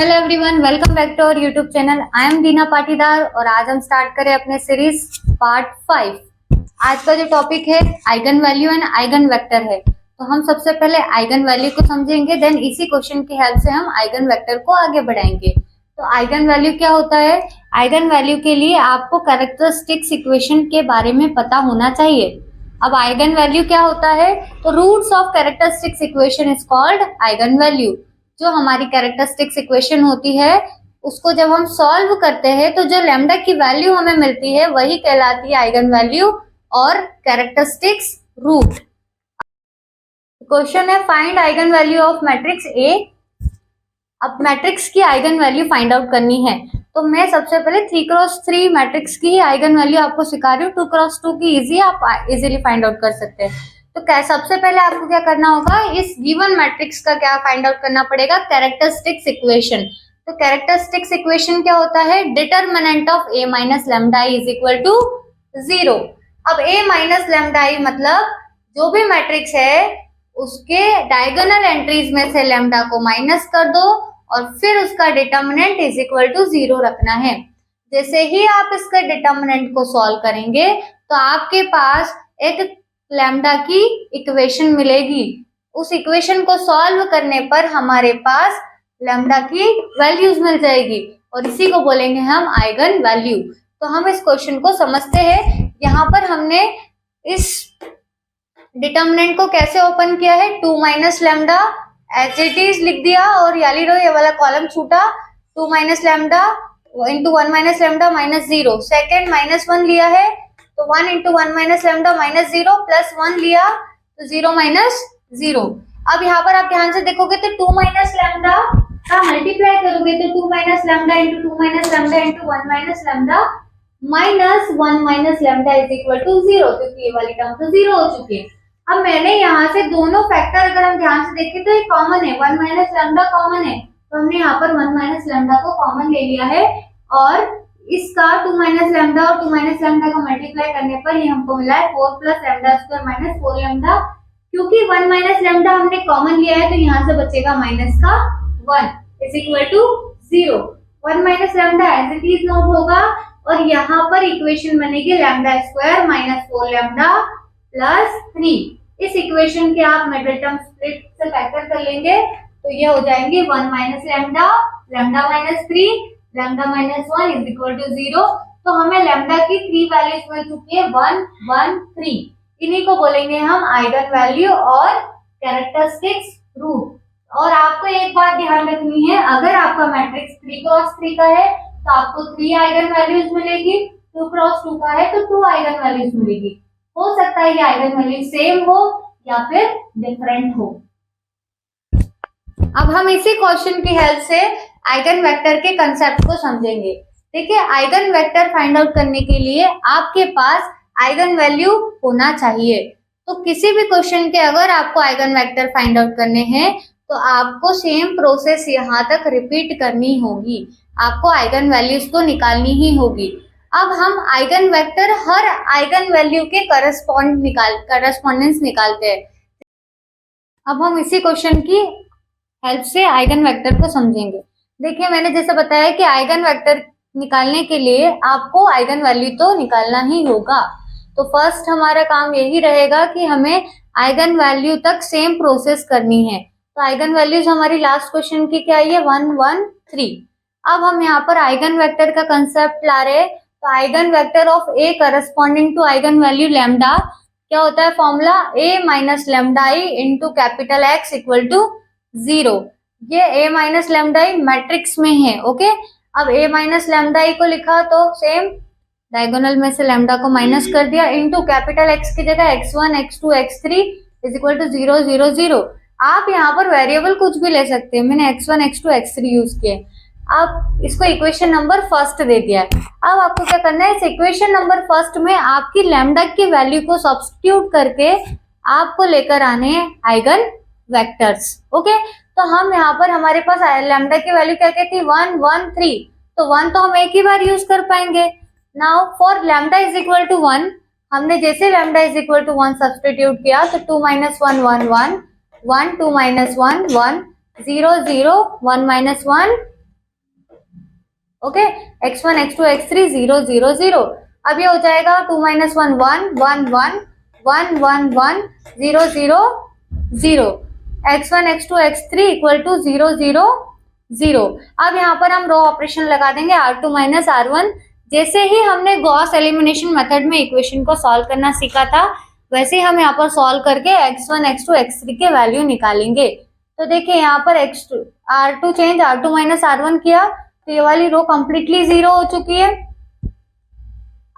Hello everyone, welcome back to our YouTube channel. I am Deena Patidar और आज हम start करें अपने सीरीज पार्ट 5। आज का जो टॉपिक है eigen value and eigen vector है। तो हम सबसे पहले आइगन वैल्यू को समझेंगे, देन इसी क्वेश्चन की हेल्प से हम आइगन वेक्टर को आगे बढ़ाएंगे। तो आइगन वैल्यू क्या होता है? आइगन वैल्यू के लिए आपको कैरेक्टरिस्टिक्स इक्वेशन के बारे में पता होना चाहिए। अब आइगन वैल्यू क्या होता है? तो roots of characteristics equation is called eigenvalue. जो हमारी कैरेक्टरिस्टिक्स इक्वेशन होती है उसको जब हम सॉल्व करते हैं तो जो लैम्डा की वैल्यू हमें मिलती है वही कहलाती है आइगन वैल्यू और कैरेक्टरिस्टिक्स रूट। क्वेश्चन है find eigen value of matrix A. अब मैट्रिक्स की आइगन वैल्यू फाइंड आउट करनी है तो मैं सबसे पहले 3x3 मैट्रिक्स की आइगन वैल्यू आपको सिखा रही हूँ। 2x2 की इजी आप इजीली फाइंड आउट कर सकते हैं। तो क्या सबसे पहले आपको क्या करना होगा, इस गिवन मैट्रिक्स का क्या फाइंड आउट करना पड़ेगा? Characteristics equation. तो कैरेक्टरिस्टिक्स इक्वेशन क्या होता है? Determinant of a minus lambda is equal to 0। अब a माइनस लैम्डा मतलब जो भी मैट्रिक्स है उसके डायगोनल एंट्रीज में से लैम्डा को माइनस कर दो और फिर उसका डिटरमिनेंट इज इक्वल टू 0 रखना है। जैसे ही आप इसका डिटरमिनेंट को सॉल्व करेंगे तो आपके पास एक लैम्डा की इक्वेशन मिलेगी। उस इक्वेशन को सॉल्व करने पर हमारे पास लैम्डा की वैल्यूज मिल जाएगी और इसी को बोलेंगे हम आइगन वैल्यू। तो हम इस क्वेश्चन को समझते हैं। यहाँ पर हमने इस डिटरमिनेंट को कैसे ओपन किया है? 2 minus lambda as it is लिख दिया और याली रो ये वाला कॉलम छूटा। 2 minus lambda into 1 minus lambda minus 0। Second minus 1 लिया है तो 1 into 1 minus lambda minus 0 plus 1 लिया तो 0 माइनस 0। अब यहाँ पर आप ध्यान से देखोगे तो 2 माइनस लैम्डा का मल्टीप्लाई करोगे तो 2 minus lambda into 2 minus lambda into 1 minus lambda minus 1 minus lambda is equal to 0, क्योंकि ये वाली टर्म तो 0 हो चुकी है। अब मैंने यहाँ से दोनों फैक्टर अगर हम ध्यान से देखें तो ये कॉमन है, 1 माइनस लैम्डा कॉमन है तो हमने यहाँ पर 1 माइनस लैम्डा को कॉमन ले लिया है और इसका 2 माइनस लैम्डा और 2 माइनस लैम्डा को मल्टीप्लाई करने पर ये हमको मिला है 4 plus lambda square minus 4 lambda. क्योंकि 1 माइनस लैम्डा हमने कॉमन लिया है तो यहाँ से बचेगा माइनस का 1 is equal to 0। 1 minus lambda as it is note होगा और यहाँ पर इक्वेशन बनेगी lambda square minus 4 lambda plus 3। इस इक्वेशन के आप मिडिल टर्म स्प्लिट से फैक्टर कर लेंगे तो ये हो जाएंगे 1 minus lambda, lambda minus 3, lambda minus 1 is equal to 0। तो हमें लैम्डा की 3 वैल्यूज मिल चुकी है 1, 1, 3। इन्हीं को बोलेंगे हम आइगन वैल्यू और कैरेक्टरिस्टिक्स रूट। और आपको एक बात ध्यान रखनी है, अगर आपका मैट्रिक्स 3x3 का है तो आपको 3 आइगन वैल्यूज मिलेगी, 2x2 का है तो 2 आइगन वैल्यूज मिलेगी। हो सकता है ये आइगन वैल्यू सेम हो या फिर डिफरेंट हो। अब हम इसी क्वेश्चन की हेल्प से आइगन वेक्टर के कंसेप्ट को समझेंगे। देखिए, आइगन वेक्टर फाइंड आउट करने के लिए आपके पास आइगन वैल्यू होना चाहिए। तो किसी भी क्वेश्चन के अगर आपको आइगन वेक्टर फाइंड आउट करने हैं तो आपको सेम प्रोसेस यहाँ तक रिपीट करनी होगी। आपको आइगन वैल्यूज को निकालनी ही होगी। अब हम आइगन वेक्टर हर आइगन वैल्यू के करस्पॉन्डेंस निकालते हैं। अब हम इसी क्वेश्चन की हेल्प से आइगन वेक्टर को समझेंगे। देखिए, मैंने जैसे बताया कि आइगन वेक्टर निकालने के लिए आपको आइगन वैल्यू तो निकालना ही होगा। तो फर्स्ट हमारा काम यही रहेगा कि हमें आइगन वैल्यू तक सेम प्रोसेस करनी है। तो आइगन वैल्यूज हमारी लास्ट क्वेश्चन की क्या है? 1, 1, 3। अब हम यहाँ पर आइगन वेक्टर का कंसेप्ट ला रहे हैं। तो eigen vector of A corresponding to eigenvalue lambda क्या होता है? Formula a minus lambda I into capital X equal to 0। ये a minus lambda I matrix में है। ओके, अब a माइनस लैम्डा आई को लिखा तो सेम डायगोनल में से लैम्डा को माइनस कर दिया इंटू कैपिटल X की जगह x1, x2, x3 is equal to 0, 0, 0। आप यहाँ पर वेरिएबल कुछ भी ले सकते हैं। मैंने x1, x2, x3 यूज किए। अब इसको इक्वेशन नंबर फर्स्ट दे दिया है। अब आपको क्या करना है? इस इक्वेशन नंबर फर्स्ट में आपकी लैम्डा की वैल्यू को सब्स्टिट्यूट करके आपको लेकर आने हैं आइगन वेक्टर्स। ओके, तो हम यहाँ पर हमारे पास लैम्डा की वैल्यू क्या कहती है? 1, 1, 3। तो 1 तो हम एक ही बार यूज कर पाएंगे। Now for lambda is equal to 1 हमने जैसे lambda is equal to 1 substitute किया तो 2 minus 1, 1, 1, 2 minus 1, 1, 0, 0, 1 minus 1, okay, x1 x2 x3 0 0 0। अब ये हो जाएगा 2 minus 1 1 1 1 1 1 1 0 0 0। x1 x2 x3 equal to 0 0 0। अब यहाँ पर हम रो ऑपरेशन लगा देंगे r2 माइनस r1। जैसे ही हमने गॉस एलिमिनेशन मेथड में इक्वेशन को सॉल्व करना सीखा था, वैसे ही हम यहाँ पर सॉल्व करके x1 x2 x3 के वैल्यू निकालेंगे। तो देखिए यहाँ पर r2 change r2 minus r1 किया, तो ये वाली रो कंप्लीटली 0 हो चुकी है।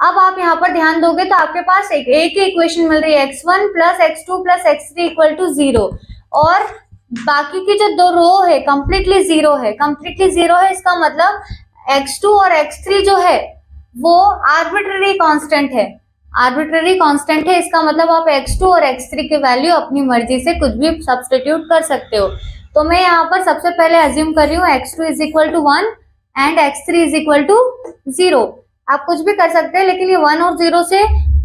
अब आप यहाँ पर ध्यान दोगे तो आपके पास एक ही इक्वेशन मिल रही है, x1 plus x2 plus x3 equal to 0, और बाकी की जो दो रो है कंप्लीटली 0 है। कंप्लीटली 0 है इसका मतलब x2 और x3 जो है वो आर्बिट्ररी कांस्टेंट है। आर्बिट्ररी कांस्टेंट है इसका मतलब आप x2 और x3 के वैल्यू अपनी मर्जी से कुछ भी सब्स्टिट्यूट कर सकते हो। तो मैं यहाँ पर सबसे पहले अज्यूम कर रही हूँ x2 is equal to 1 and x3 is equal to 0। आप कुछ भी कर सकते हैं, लेकिन ये 1 और 0 से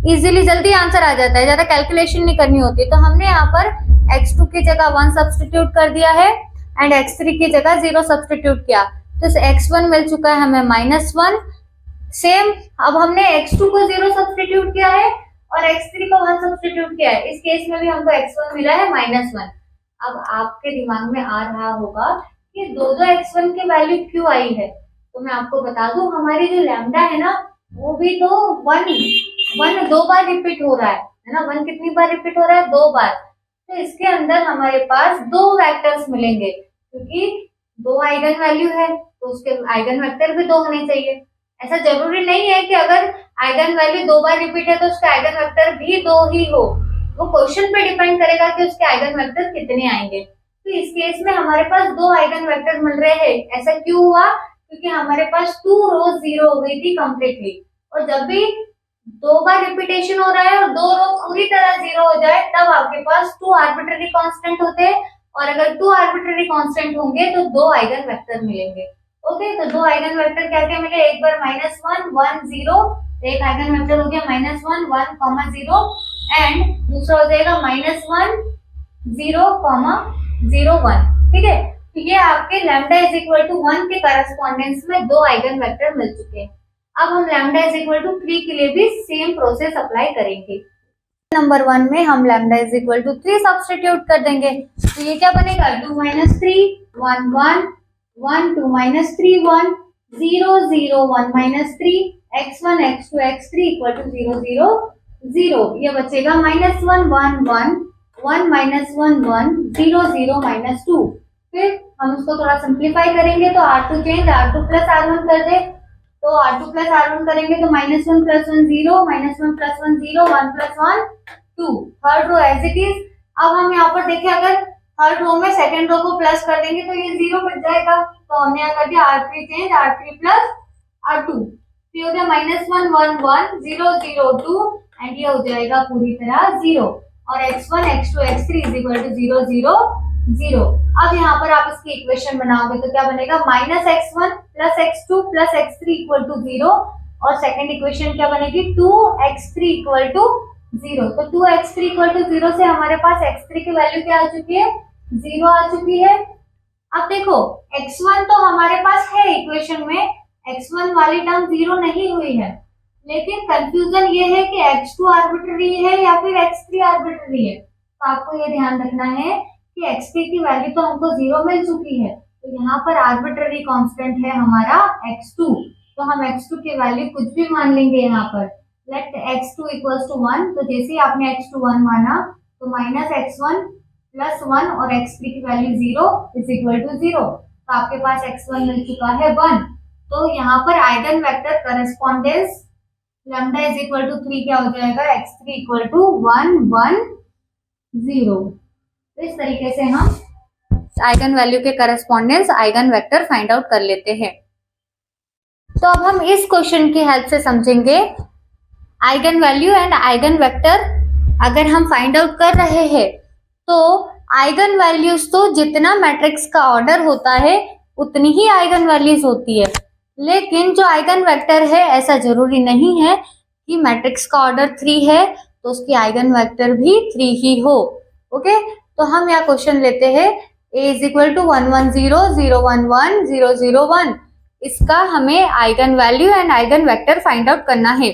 इजीली जल्दी आंसर आ जाता है, ज्यादा कैलकुलेशन नहीं करनी होती। तो हमने यहाँ पर x2 की जगह 1 सब्स्टिट्यूट कर दिया है एंड x3 की जगह 0 सब्स्टिट्यूट किया, तो x1 मिल चुका है हमें -1। सेम अब हमने x2 को 0 सब्स्टिट्यूट किया है और x3 को 1 सब्स्टिट्यूट किया है, इस केस में भी हमको x1 मिला है -1। अब आपके दिमाग में आ रहा होगा कि दो x1 के वैल्यू क्यों आई है, तो मैं आपको बता दूं, हमारी जो लैम्डा है ना वो भी तो 1 दो बार रिपीट हो रहा है ना। 1 कितनी बार रिपीट हो रहा है? 2 बार। तो इसके अंदर हमारे पास 2 वेक्टर्स मिलेंगे, क्योंकि 2 आइगन वैल्यू है तो उसके आइगन वेक्टर भी 2 होने चाहिए। ऐसा जरूरी नहीं है कि अगर आइगन वैल्यू 2 बार रिपीट है तो उसके आइगन वेक्टर भी 2 ही हो, वो क्वेश्चन पे डिपेंड करेगा कि उसके आइगन वेक्टर कितने आएंगे। तो इस केस में हमारे पास 2 आइगन वेक्टर मिल रहे हैं। ऐसा क्यों हुआ? क्योंकि हमारे पास 2 रोज 0 हो गई थी कंप्लीटली, और जब भी 2 बार रिपीटेशन हो रहा है और 2 रो पूरी तरह 0 हो जाए तब आपके पास 2 आर्बिट्ररी कांस्टेंट होते हैं, और अगर 2 आर्बिट्ररी कांस्टेंट होंगे तो 2 आइगन वेक्टर मिलेंगे। ओके, तो 2 आइगन वेक्टर क्या क्या मिले? एक बार -1 1 0, एक आइगन वेक्टर हो गया -1 1 0 एंड दूसरा हो जाएगा -1 0 0 1। ठीक है, तो ये आपके लैम्डा इज इक्वल टू 1 के करस्पॉन्डेंस में 2 आइगन वेक्टर मिल चुके हैं। अब हम लैम्डा इज इक्वल टू 3 के लिए भी सेम प्रोसेस अप्लाई करेंगे। नंबर 1 में हम lambda is equal to 3 substitute कर देंगे, तो ये क्या बनेगा? 2 - 3 1 1 1 2 - 3 1 0 0 1 - 3 x1 x2 x3 equal to 0 0 0। ये बचेगा -1 1 1 1 -1 1 0 0 -2। फिर हम उसको थोड़ा सिंप्लीफाई करेंगे तो r2 change r2 plus r1 कर दे, तो r2 प्लस r1 करेंगे तो -1 + 1 0 -1 + 1 0 1 + 1 2। Third row as it is. अब हम यहाँ पर देखें, अगर थर्ड रो में सेकंड रो को प्लस कर देंगे तो ये 0 बच जाएगा, तो हमने यहाँ कर दिया r3 change r3 plus r2, फिर हो गया -1 1 1 0 0 2 एंड ये हो जाएगा पूरी तरह 0, और x1 x2 x3 is equal to 0 0 0। अब यहाँ पर आप इसकी इक्वेशन बनाओगे तो क्या बनेगा? -x1 + x2 + x3 equal to 0, और सेकंड इक्वेशन क्या बनेगी? 2x3 equal to 0। तो 2x3 इक्वल टू 0 से हमारे पास x3 की वैल्यू क्या आ चुकी है? 0 आ चुकी है। अब देखो x1 तो हमारे पास है इक्वेशन में, x1 वाली टर्म 0 नहीं हुई है, लेकिन कंफ्यूजन ये है कि x2 आर्बिट्ररी है या फिर x3 आर्बिट्ररी है। तो आपको ये ध्यान रखना है कि x3 की वैल्यू तो हमको 0 मिल चुकी है, तो यहाँ पर आर्बिट्ररी कांस्टेंट है हमारा x2, तो हम x2 की वैल्यू कुछ भी मान लेंगे यहाँ पर। लेट x2 इक्वल्स टू 1, तो जैसे ही आपने x2 1 माना तो -x1 + 1 और x3 की वैल्यू 0 इज इक्वल टू 0, तो आपके पास x1 मिल चुका है 1। तो यहाँ पर eigen vector correspondence lambda is equal to 3 क्या हो जाएगा? x3 equal to 1 1 0। तो इस तरीके से हम आइगन वैल्यू के correspondence eigen vector find out कर लेते हैं। तो अब हम इस क्वेश्चन की हेल्प से समझेंगे eigen value and eigen vector अगर हम फाइंड आउट कर रहे हैं तो आइगन वैल्यूज तो जितना मैट्रिक्स का ऑर्डर होता है उतनी ही आइगन वैल्यूज होती है, लेकिन जो आइगन वेक्टर है ऐसा जरूरी नहीं है कि मैट्रिक्स का ऑर्डर 3 है तो उसकी आइगन वेक्टर भी 3 ही हो। ओके, तो हम यहाँ क्वेश्चन लेते हैं a इज इक्वल टू 1 1 0 0 1 1 0 0 1। इसका हमें eigen value and eigen vector find out करना है।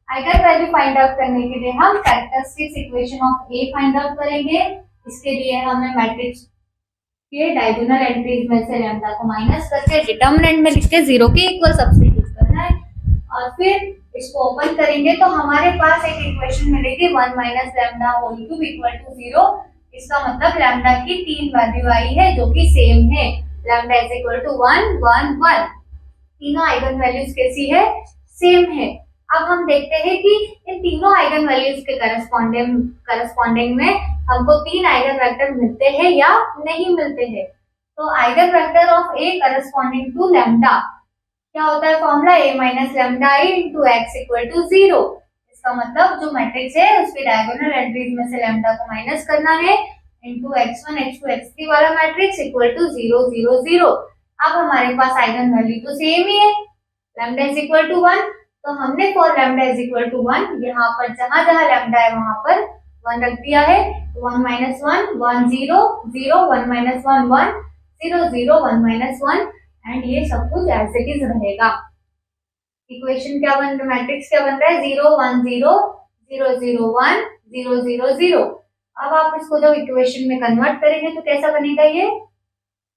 आइगन वैल्यू फाइंड आउट करने के लिए हम characteristics equation of A find out करेंगे। इसके लिए हमें मैट्रिक्स के डायगोनल एंट्रीज में से लैम्डा को माइनस करके डिटर्मिनेंट में लिख के 0 के इक्वल सब्स्टिट्यूट करना है और फिर इसको ओपन करेंगे तो हमारे पास एक इक्वेशन मिलेगी 1 minus lambda whole cube equal to 0। इसका मतलब लैम्डा की 3 वैल्यू आई है जो कि सेम है। Lambda is equal to 1 1 1। तीनों आइगन वैल्यूज कैसी है? सेम है। अब हम देखते हैं कि इन तीनों आइगन वैल्यूज के करस्पॉन्डिंग में हमको 3 आइगन वेक्टर मिलते हैं या नहीं मिलते हैं। तो eigen vector of A corresponding to lambda क्या होता है? Formula a minus lambda I into x equal to 0। इसका मतलब जो मैट्रिक्स है उसके डायगोनल एंट्रीज में से लैम्डा को माइनस करना है इंटू x1 x2 x3 वाला मैट्रिक्स इक्वल टू 0 0 0। अब हमारे पास आइगन वैल्यू तो सेम ही है, लैम्डा इज इक्वल टू 1। तो हमने for lambda is equal to 1 यहाँ पर जहां जहां लैम्डा है वहां पर 1 रख दिया है। 1 माइनस 1 1 0 0 1 माइनस 1 1 0 0 1 माइनस 1 एंड ये सब कुछ एज इट इज रहेगा। इक्वेशन क्या बन रहा है? मैट्रिक्स क्या बन रहा है? 0 1 0 0 0 1 0 0 0। अब आप इसको जब इक्वेशन में कन्वर्ट करेंगे तो कैसा बनेगा? ये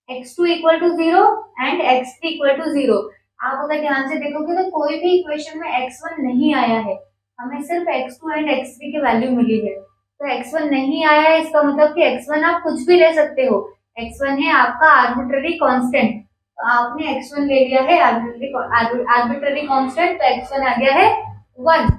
x2 equal to 0 and x3 equal to 0। आप अगर ध्यान से देखोगे तो कोई भी इक्वेशन में x1 नहीं आया है, हमें सिर्फ x2 एंड x3 की वैल्यू मिली है। तो x1 नहीं आया है इसका मतलब कि x1 आप कुछ भी ले सकते हो। x1 है आपका आर्बिट्ररी कांस्टेंट, तो आपने x1 ले लिया है आर्बिट्ररी कांस्टेंट, तो x1 आ गया है 1।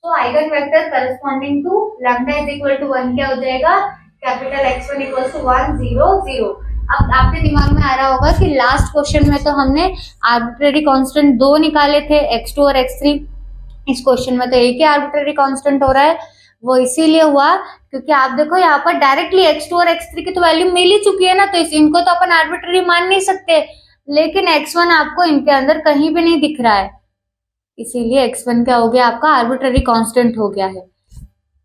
तो eigen vector corresponding to lambda is equal to 1 क्या हो जाएगा? Capital x1 equal to 1 0 0। अब आपके दिमाग में आ रहा होगा कि लास्ट क्वेश्चन में तो हमने आर्बिट्ररी कांस्टेंट 2 निकाले थे, x2 और x3। इस क्वेश्चन में तो एक ही आर्बिट्ररी कांस्टेंट हो रहा है। वो इसीलिए हुआ क्योंकि आप देखो यहाँ पर डायरेक्टली x2 और x3 की तो वैल्यू मिल ही चुकी है ना, तो इनको तो अपन आर्बिट्ररी मान नहीं सकते। लेकिन x1 आपको इनके अंदर कहीं भी नहीं दिख रहा है, इसीलिए x1 क्या हो गया? आपका आर्बिट्ररी कांस्टेंट हो गया है।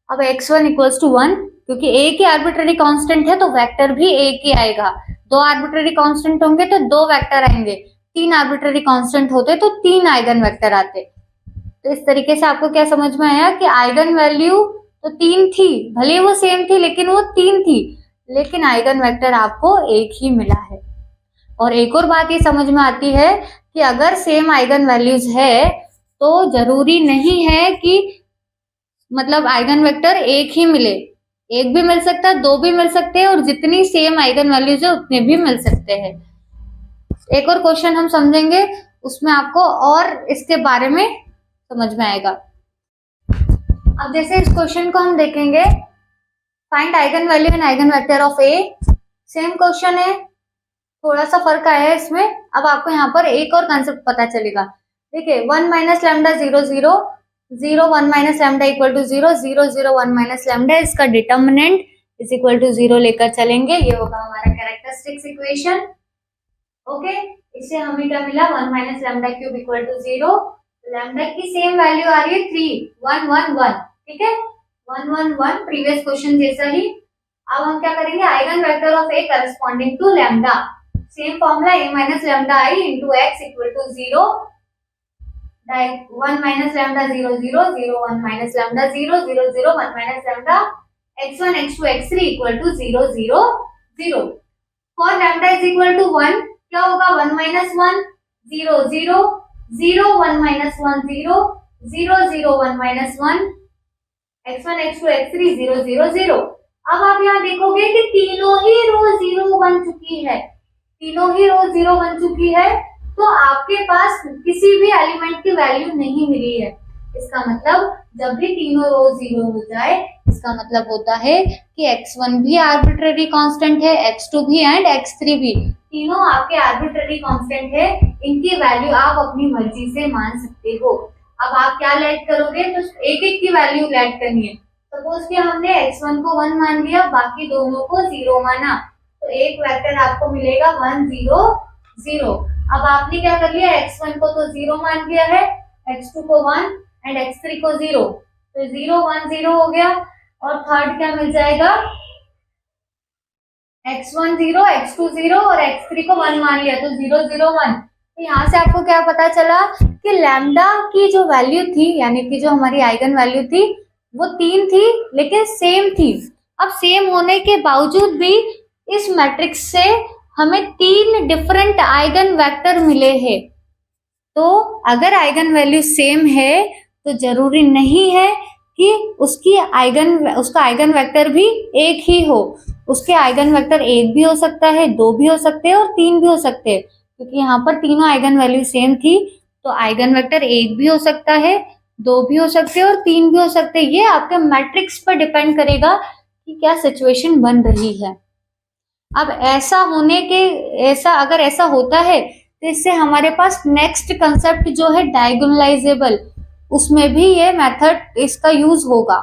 अब x1 इक्वल्स टू 1, क्योंकि एक ही आर्बिट्ररी कांस्टेंट है तो वेक्टर भी एक ही आएगा। 2 आर्बिट्ररी कांस्टेंट होंगे तो 2 वेक्टर आएंगे, 3 आर्बिट्ररी कांस्टेंट होते तो 3 आइगन वेक्टर आते। तो इस तरीके से आपको क्या समझ में आया कि आइगन वैल्यू तो 3 थी, भले वो सेम थी लेकिन वो 3 थी, लेकिन आइगन वेक्टर आपको एक ही मिला है। और एक और बात ये समझ में आती है कि अगर सेम आइगन वैल्यूज है तो जरूरी नहीं है कि मतलब आइगन वेक्टर एक ही मिले, एक भी मिल सकता है, 2 भी मिल सकते हैं, और जितनी सेम आइगन वैल्यूज है उतने भी मिल सकते हैं। एक और क्वेश्चन हम समझेंगे, उसमें आपको और इसके बारे में समझ में आएगा। अब जैसे इस क्वेश्चन को हम देखेंगे, find eigen value and eigen vector of A. Same question है, थोड़ा सा फर्क आया है इसमें। अब आपको यहाँ पर एक और कंसेप्ट पता चलेगा। देखिए 1 minus lambda 0 0 0 1 minus lambda equal to 0 0 0 1 minus lambda, इसका डिटर्मिनेंट इज इक्वल टू 0 लेकर चलेंगे। ये होगा हमारा कैरेक्टरिस्टिक्स इक्वेशन। ओके, इससे हमें क्या मिला? 1 minus lambda cube equal to 0। Lambda की सेम वैल्यू आ रही है 3 1 1 1, ठीक है, 1 1 1 प्रीवियस क्वेश्चन जैसा ही। अब हम क्या करेंगे? Eigen vector of A corresponding to lambda, same formula a minus lambda I into x equal to 0, 1 minus lambda 0 0 0 1 minus lambda 0 0 0 1 minus lambda x1 x2 x3 equal to 0 0 0। For lambda is equal to 1 क्या होगा? 1 minus 1 0 0 0 1 minus 1 0 0 0 1 minus 1 x1 x2 x3 0 0 0। अब आप यहाँ देखोगे कि तीनों ही रो 0 बन चुकी है, तीनों ही रो 0 बन चुकी है, तो आपके पास किसी भी एलिमेंट की वैल्यू नहीं मिली है। इसका मतलब जब भी तीनों रो 0 हो जाए, इसका मतलब होता है कि x1 भी आर्बिट्ररी कांस्टेंट है, x2 भी एंड x3 भी, तीनों आपके आर्बिट्ररी कांस्टेंट है। इनकी वैल्यू आप अपनी मर्जी से मान सकते हो। अब आप क्या लेट करोगे? तो एक एक की वैल्यू लेट करनी है। सपोज कि हमने x1 को 1 मान लिया, बाकी दोनों को 0 माना, तो एक वेक्टर आपको मिलेगा 1 0 0। अब आपने क्या कर लिया? x1 को तो 0 मान लिया है, x2 को 1 एंड x3 को 0, तो 0 1 0 हो गया। और थर्ड क्या मिल जाएगा? x1 0 x2 0 और x3 को 1 मान लिया, तो 0 0 1, तो यहाँ से आपको क्या पता चला कि लैम्डा की जो वैल्यू थी, यानी कि जो हमारी आइगन वैल्यू थी वो 3 थी, लेकिन सेम थी। अब सेम होने के बावजूद भी इस मैट्रिक्स से हमें 3 डिफरेंट आइगन वेक्टर मिले हैं। तो अगर आइगन वैल्यू सेम है तो जरूरी नहीं है कि उसका आइगन वेक्टर भी एक ही हो। उसके आइगन वेक्टर 1 भी हो सकता है, 2 भी हो सकते हैं और 3 भी हो सकते हैं, क्योंकि यहाँ पर तीनों आइगन वैल्यू सेम थी। तो आइगन वेक्टर 1 भी हो सकता है, 2 भी हो सकते हैं और 3 भी हो सकते हैं। ये आपके मैट्रिक्स पर डिपेंड करेगा कि क्या सिचुएशन बन रही है। अब अगर ऐसा होता है तो इससे हमारे पास नेक्स्ट कंसेप्ट जो है डायगोनलाइजेबल, उसमें भी ये मेथड इसका यूज होगा।